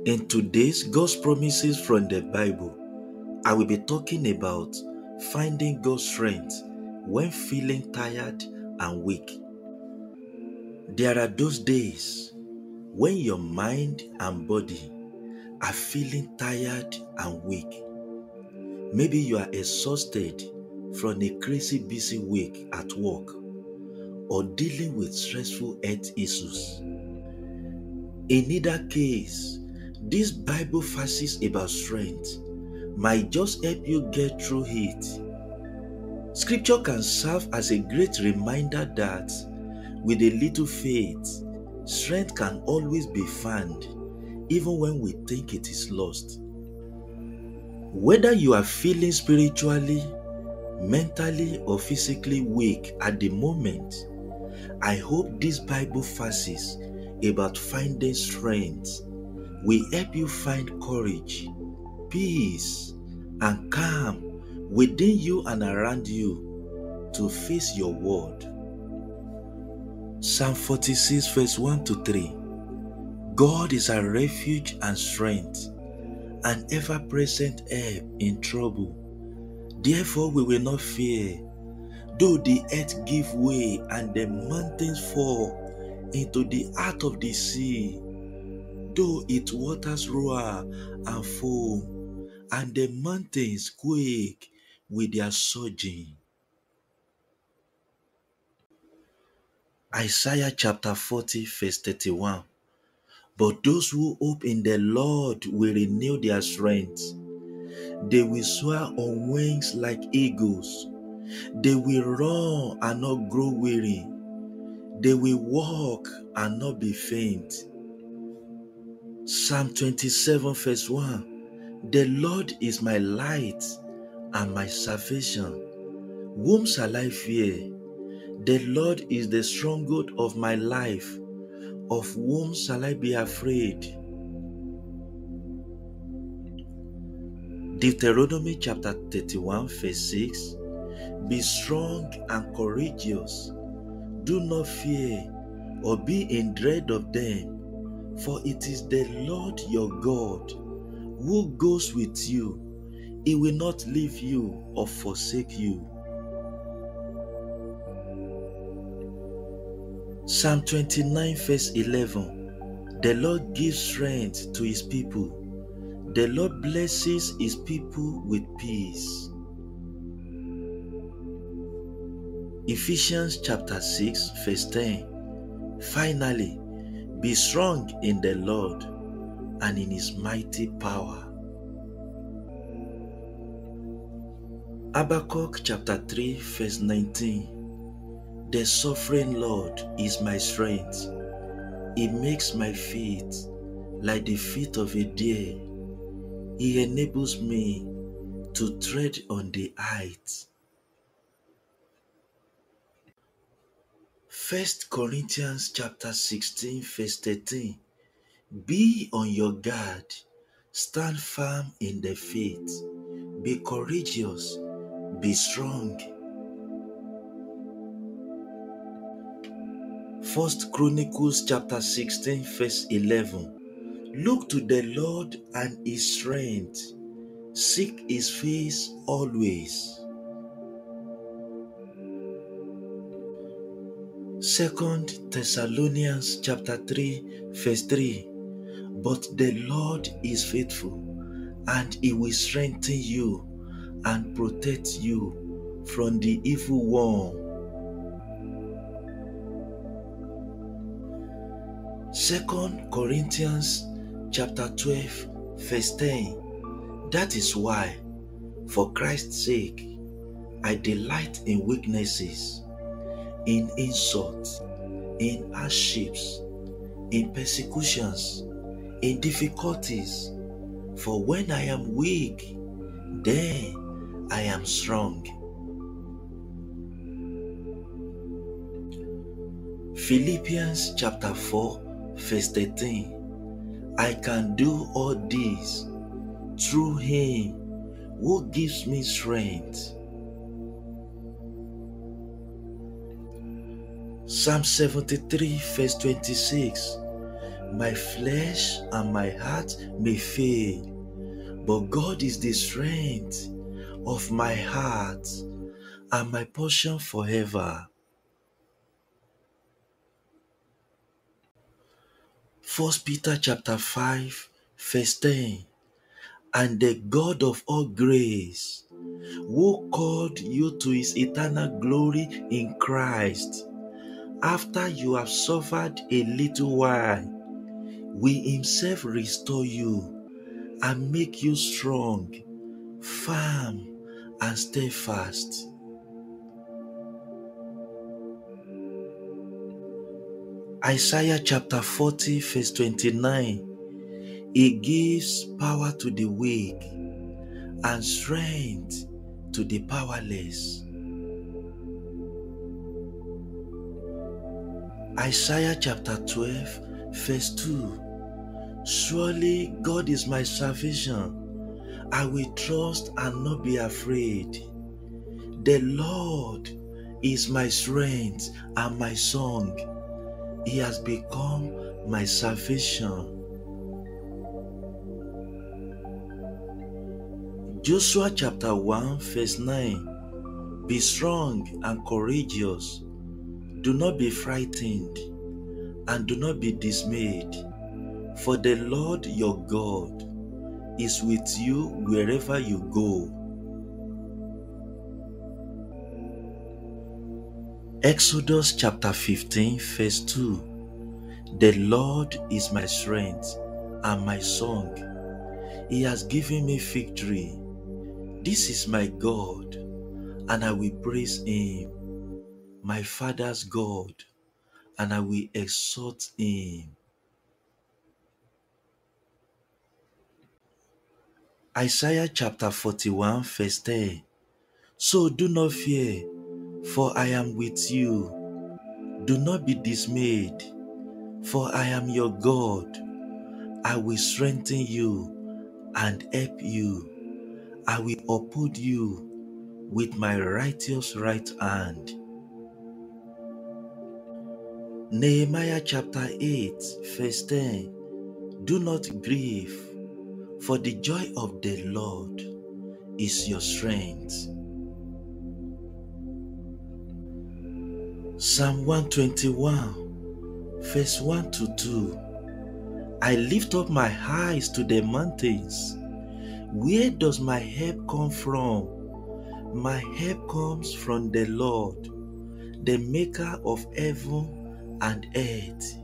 In today's God's promises from the Bible, I will be talking about finding God's strength when feeling tired and weak. There are those days when your mind and body are feeling tired and weak. Maybe you are exhausted from a crazy busy week at work or dealing with stressful health issues. In either case, these Bible verses about strength might just help you get through it. Scripture can serve as a great reminder that with a little faith, strength can always be found even when we think it is lost. Whether you are feeling spiritually, mentally, or physically weak at the moment, I hope these Bible verses about finding strength will help you find courage, peace, and calm within you and around you to face your world. Psalm 46 verse 1 to 3. God is our refuge and strength, an ever-present help in trouble. Therefore we will not fear, though the earth give way and the mountains fall into the heart of the sea, though its waters roar and foam, and the mountains quake with their surging. Isaiah chapter 40 verse 31. But those who hope in the Lord will renew their strength. They will soar on wings like eagles. They will run and not grow weary. They will walk and not be faint. Psalm 27 verse 1. The Lord is my light and my salvation. Whom shall I fear? The Lord is the stronghold of my life. Of whom shall I be afraid? Deuteronomy chapter 31 verse 6. Be strong and courageous. Do not fear or be in dread of them, for it is the Lord your God who goes with you. He will not leave you or forsake you. Psalm 29 verse 11. The Lord gives strength to his people. The Lord blesses his people with peace. Ephesians chapter 6 verse 10. Finally, be strong in the Lord and in his mighty power. Habakkuk chapter 3 verse 19. The sovereign Lord is my strength. He makes my feet like the feet of a deer. He enables me to tread on the heights. 1 Corinthians chapter 16 verse 13. Be on your guard. Stand firm in the faith. Be courageous. Be strong. 1 Chronicles chapter 16 verse 11. Look to the Lord and his strength. Seek his face always. 2 Thessalonians chapter 3 verse 3. But the Lord is faithful, and he will strengthen you and protect you from the evil one. 2 Corinthians chapter 12 verse 10. That is why, for Christ's sake, I delight in weaknesses, in insults, in hardships, in persecutions, in difficulties. For when I am weak, then I am strong. Philippians chapter 4 verse 13. I can do all this through him who gives me strength. Psalm 73 verse 26. My flesh and my heart may fail, but God is the strength of my heart and my portion forever. 1 Peter chapter 5 verse 10. And the God of all grace, who called you to his eternal glory in Christ, after you have suffered a little while, will himself restore you and make you strong, firm, and steadfast. Isaiah chapter 40 verse 29. He gives power to the weak and strength to the powerless. Isaiah chapter 12 verse 2. Surely God is my salvation. I will trust and not be afraid. The Lord is my strength and my song. He has become my salvation. Joshua chapter 1 verse 9. Be strong and courageous. Do not be frightened and do not be dismayed. For the Lord your God is with you wherever you go. Exodus chapter 15 verse 2. The Lord is my strength and my song. He has given me victory. This is my God, and I will praise him, my Father's God, and I will exalt him. Isaiah chapter 41 verse 10. So do not fear, for I am with you. Do not be dismayed, for I am your God. I will strengthen you and help you. I will uphold you with my righteous right hand. Nehemiah chapter 8 verse 10. Do not grieve, for the joy of the Lord is your strength. Psalm 121 verse 1 to 2. I lift up my eyes to the mountains. Where does my help come from? My help comes from the Lord, the maker of heaven and earth.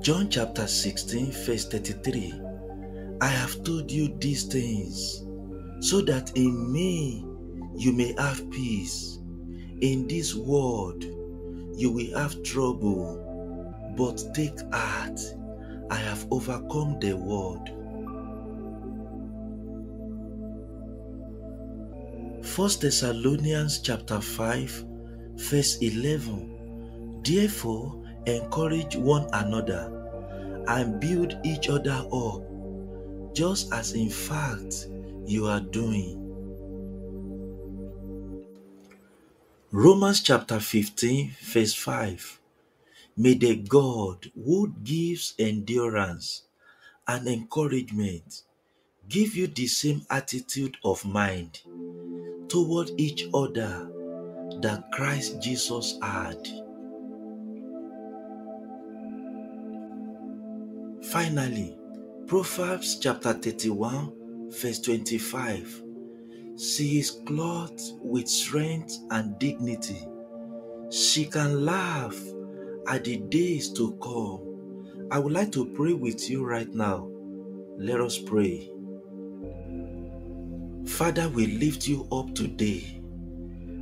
John chapter 16 verse 33. I have told you these things, so that in me you may have peace. In this world you will have trouble, but take heart, I have overcome the world. 1 Thessalonians chapter 5 verse 11. Therefore encourage one another and build each other up, just as in fact you are doing. Romans chapter 15 verse 5. May the God who gives endurance and encouragement give you the same attitude of mind toward each other that Christ Jesus had. Finally, Proverbs chapter 31 verse 25. She is clothed with strength and dignity. She can laugh at the days to come. I would like to pray with you right now. Let us pray. Father, we lift you up today.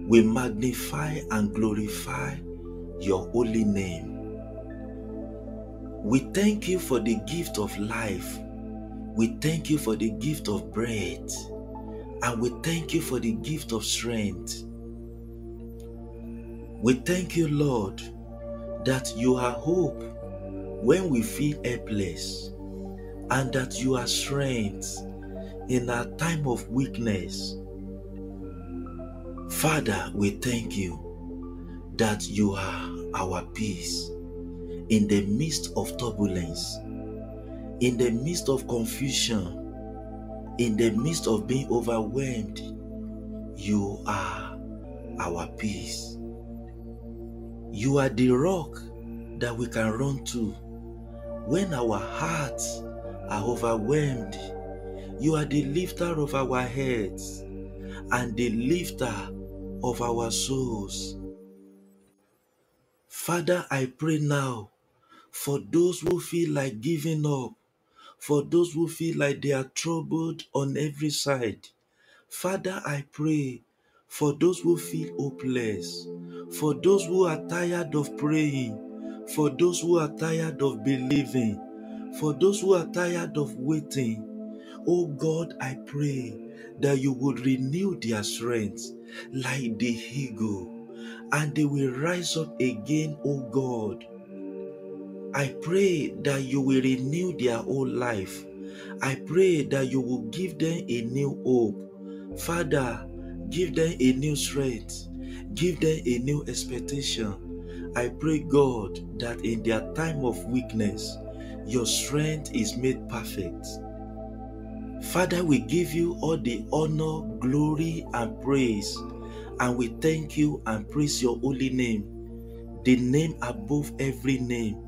We magnify and glorify your holy name. We thank you for the gift of life. We thank you for the gift of breath. And we thank you for the gift of strength. We thank you, Lord, that you are hope when we feel helpless, and that you are strength in our time of weakness. Father, we thank you that you are our peace. In the midst of turbulence, in the midst of confusion, in the midst of being overwhelmed, you are our peace. You are the rock that we can run to when our hearts are overwhelmed. You are the lifter of our heads and the lifter of our souls. Father, I pray now for those who feel like giving up, for those who feel like they are troubled on every side. Father, I pray for those who feel hopeless, for those who are tired of praying, for those who are tired of believing, for those who are tired of waiting. Oh God, I pray that you would renew their strength like the eagle, and they will rise up again, oh God. I pray that you will renew their whole life. I pray that you will give them a new hope. Father, give them a new strength. Give them a new expectation. I pray, God, that in their time of weakness, your strength is made perfect. Father, we give you all the honor, glory, and praise. And we thank you and praise your holy name, the name above every name.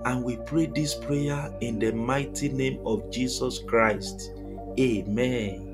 And we pray this prayer in the mighty name of Jesus Christ. Amen.